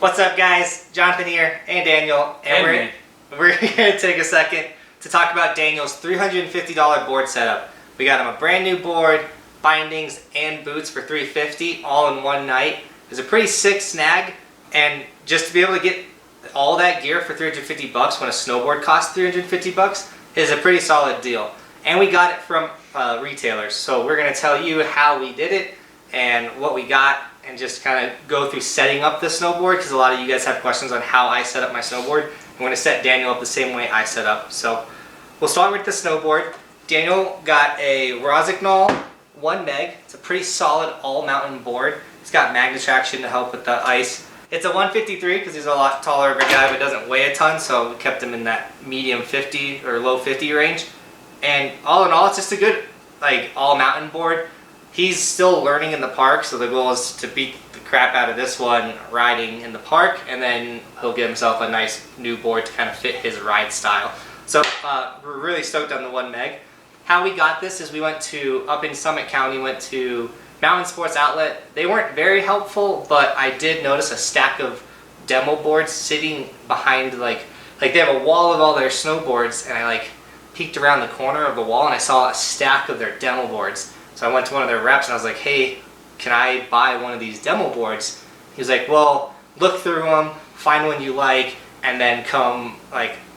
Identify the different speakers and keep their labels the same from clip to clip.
Speaker 1: What's up, guys? Jonathan here, and Daniel, and we're here to take a second to talk about Daniel's $350 board setup. We got him a brand new board, bindings, and boots for $350 all in one night. It was a pretty sick snag, and just to be able to get all that gear for $350 when a snowboard costs $350 is a pretty solid deal. And we got it from retailers, so we're going to tell you how we did it and what we got, and just kind of go through setting up the snowboard, because a lot of you guys have questions on how I set up my snowboard. I'm going to set Daniel up the same way I set up. So we'll start with the snowboard. Daniel got a Rossignol 1 meg. It's a pretty solid all-mountain board. It's got magnet traction to help with the ice. It's a 153 because he's a lot taller of a guy, but doesn't weigh a ton, so we kept him in that medium 50 or low 50 range. And all in all, it's just a good all-mountain board. He's still learning in the park, so the goal is to beat the crap out of this one riding in the park, and then he'll get himself a nice new board to kind of fit his ride style. So we're really stoked on the 1 meg. How we got this is we went to, up in Summit County, went to Mountain Sports Outlet. They weren't very helpful, but I did notice a stack of demo boards sitting behind, like they have a wall of all their snowboards, and I peeked around the corner of the wall and I saw a stack of their demo boards. So I went to one of their reps and I was like, hey, can I buy one of these demo boards? He was like, well, look through them, find one you like, and then come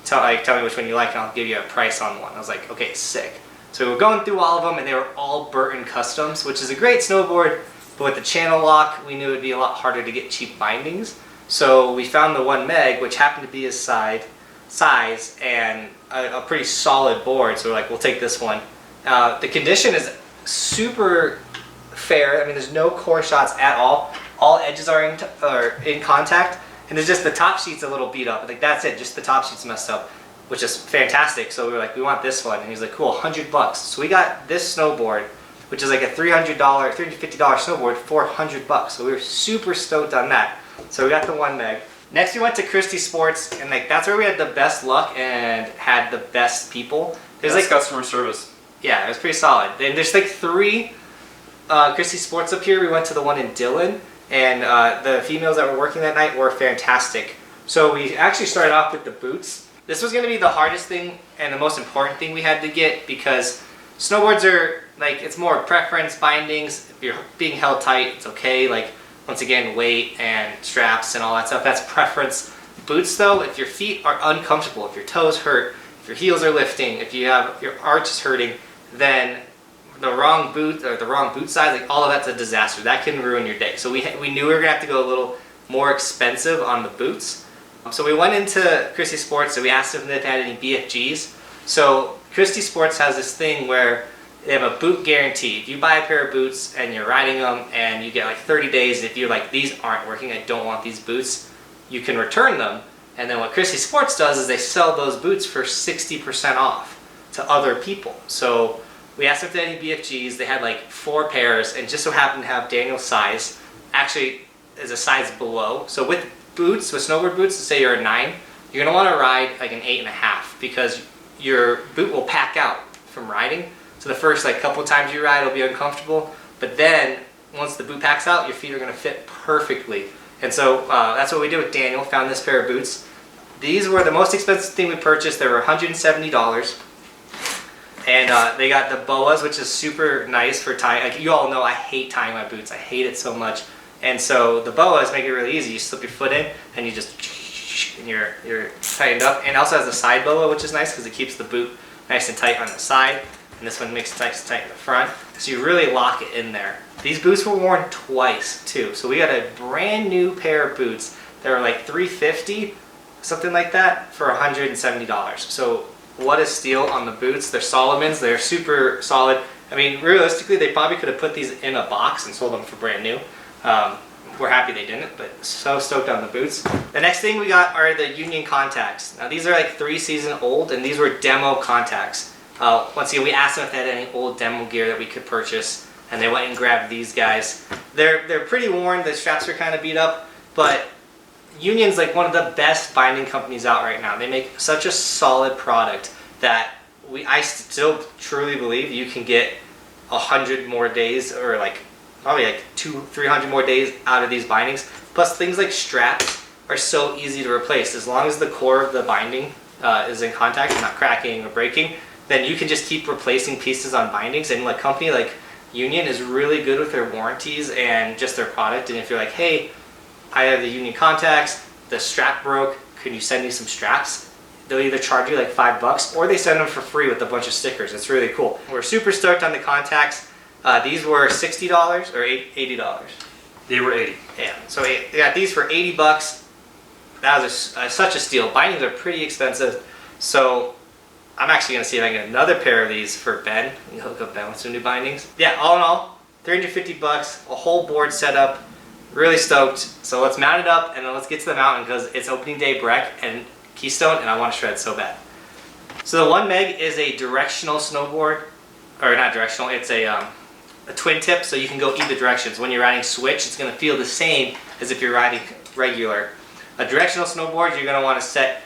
Speaker 1: tell me which one you like, and I'll give you a price on one. I was like, okay, sick. So we were going through all of them, and they were all Burton Customs, which is a great snowboard, but with the channel lock, we knew it would be a lot harder to get cheap bindings. So we found the 1 meg, which happened to be his size, and a pretty solid board, so we're like, we'll take this one. The condition is super fair. I mean, there's no core shots at all. All edges are in contact, and there's just the top sheet's a little beat up. That's it, just the top sheet's messed up, which is fantastic. So we were like, we want this one, and he's like, cool, $100. So we got this snowboard, which is like a $350 snowboard for $100. So we were super stoked on that. So we got the 1 meg. Next, we went to Christy Sports, and that's where we had the best luck and had the best people. There's
Speaker 2: customer service.
Speaker 1: Yeah, it was pretty solid. And there's 3 Christy Sports up here. We went to the one in Dillon, and the females that were working that night were fantastic. So we actually started off with the boots. This was going to be the hardest thing and the most important thing we had to get, because snowboards are it's more preference, bindings. If you're being held tight, it's okay. Once again, weight and straps and all that stuff, that's preference. Boots though, if your feet are uncomfortable, if your toes hurt, if your heels are lifting, if you have your arch is hurting, then the wrong boot or the wrong boot size, all of that's a disaster. That can ruin your day. So we knew we were gonna have to go a little more expensive on the boots. So we went into Christy Sports and we asked them if they had any BFGs. So Christy Sports has this thing where they have a boot guarantee. If you buy a pair of boots and you're riding them and you get 30 days, if you're like, these aren't working, I don't want these boots, you can return them. And then what Christy Sports does is they sell those boots for 60% off to other people. So we asked if they had any BFGs. They had 4 pairs, and just so happened to have Daniel's size. Actually, is a size below. So with boots, with snowboard boots, let's say you're a 9, you're gonna want to ride an 8.5, because your boot will pack out from riding. So the first couple times you ride, it'll be uncomfortable, but then once the boot packs out, your feet are gonna fit perfectly. And so that's what we did with Daniel. Found this pair of boots. These were the most expensive thing we purchased. They were $170. And they got the boas, which is super nice for tying. You all know I hate tying my boots. I hate it so much. And so the boas make it really easy. You slip your foot in and you just, and you're tightened up. And it also has a side boa, which is nice because it keeps the boot nice and tight on the side. And this one makes it nice and tight in the front. So you really lock it in there. These boots were worn twice too. So we got a brand new pair of boots. They were $350, something like that, for $170. So what a steal on the boots. They're Solomon's. They're super solid. I mean, realistically, they probably could have put these in a box and sold them for brand new. We're happy they didn't, but so stoked on the boots. The next thing we got are the Union contacts. Now these are 3 season old, and these were demo contacts. Once again, we asked them if they had any old demo gear that we could purchase, and they went and grabbed these guys. They're pretty worn. The straps are kind of beat up, but Union's one of the best binding companies out right now. They make such a solid product that I still truly believe you can get 100 more days, or probably 200-300 more days out of these bindings. Plus things like straps are so easy to replace. As long as the core of the binding is in contact and not cracking or breaking, then you can just keep replacing pieces on bindings. And like company like Union is really good with their warranties and just their product. And if you're like, hey, I have the Union contacts, the strap broke, can you send me some straps? They'll either charge you like $5 or they send them for free with a bunch of stickers. It's really cool. We're super stoked on the contacts. These were $60 or $80.
Speaker 2: They were 80.
Speaker 1: Yeah, so we got these for $80. That was such a steal. Bindings are pretty expensive, so I'm actually gonna see if I can get another pair of these for Ben. We can hook up Ben with some new bindings. Yeah, all in all, $350, a whole board setup. Really stoked. So let's mount it up and then let's get to the mountain because it's opening day Breck and Keystone, and I want to shred so bad. So the 1 meg is a directional snowboard, or not directional. It's a twin tip, so you can go either directions. When you're riding switch, it's going to feel the same as if you're riding regular. A directional snowboard, you're going to want to set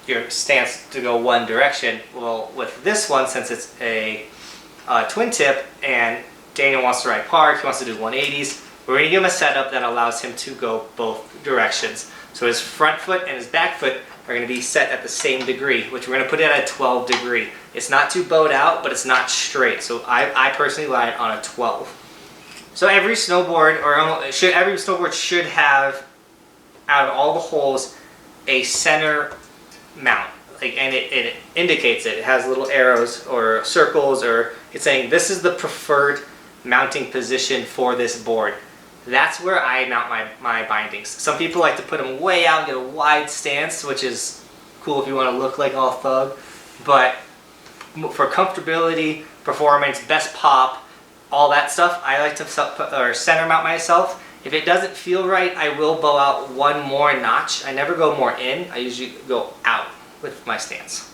Speaker 1: your stance to go one direction. Well, with this one, since it's a twin tip and Daniel wants to ride park, he wants to do 180s, we're going to give him a setup that allows him to go both directions. So his front foot and his back foot are going to be set at the same degree, which we're going to put it at a 12 degree. It's not too bowed out, but it's not straight. So I personally ride on a 12. So every snowboard, every snowboard should have, out of all the holes, a center mount. And it indicates it. It has little arrows or circles, or it's saying this is the preferred mounting position for this board. That's where I mount my bindings. Some people like to put them way out and get a wide stance, which is cool if you want to look like all thug. But for comfortability, performance, best pop, all that stuff, I like to center mount myself. If it doesn't feel right, I will bow out one more notch. I never go more in. I usually go out with my stance.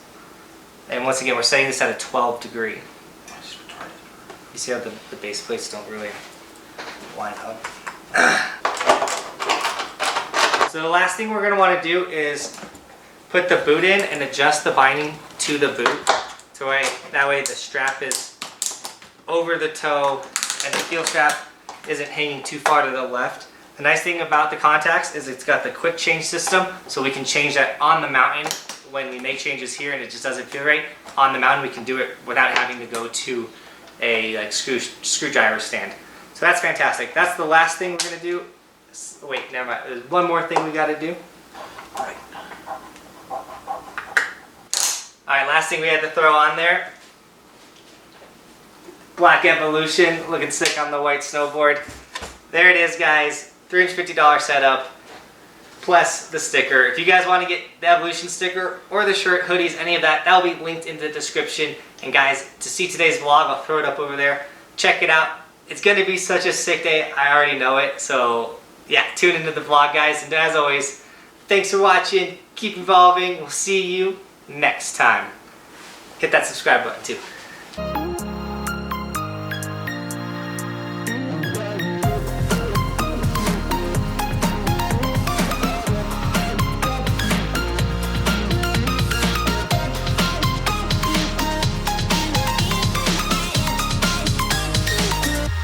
Speaker 1: And once again, we're setting this at a 12 degree. You see how the base plates don't really line up? So the last thing we're going to want to do is put the boot in and adjust the binding to the boot. So that way the strap is over the toe and the heel strap isn't hanging too far to the left. The nice thing about the contacts is it's got the quick change system, so we can change that on the mountain when we make changes here and it just doesn't feel right. On the mountain we can do it without having to go to a screwdriver stand. So that's fantastic. That's the last thing we're going to do. Wait, never mind. There's one more thing we got to do. Alright, last thing we had to throw on there. Black Evolution, looking sick on the white snowboard. There it is, guys. $350 setup, plus the sticker. If you guys want to get the Evolution sticker or the shirt, hoodies, any of that, that'll be linked in the description. And guys, to see today's vlog, I'll throw it up over there. Check it out. It's going to be such a sick day. I already know it. So yeah, tune into the vlog, guys. And as always, thanks for watching. Keep evolving. We'll see you next time. Hit that subscribe button too.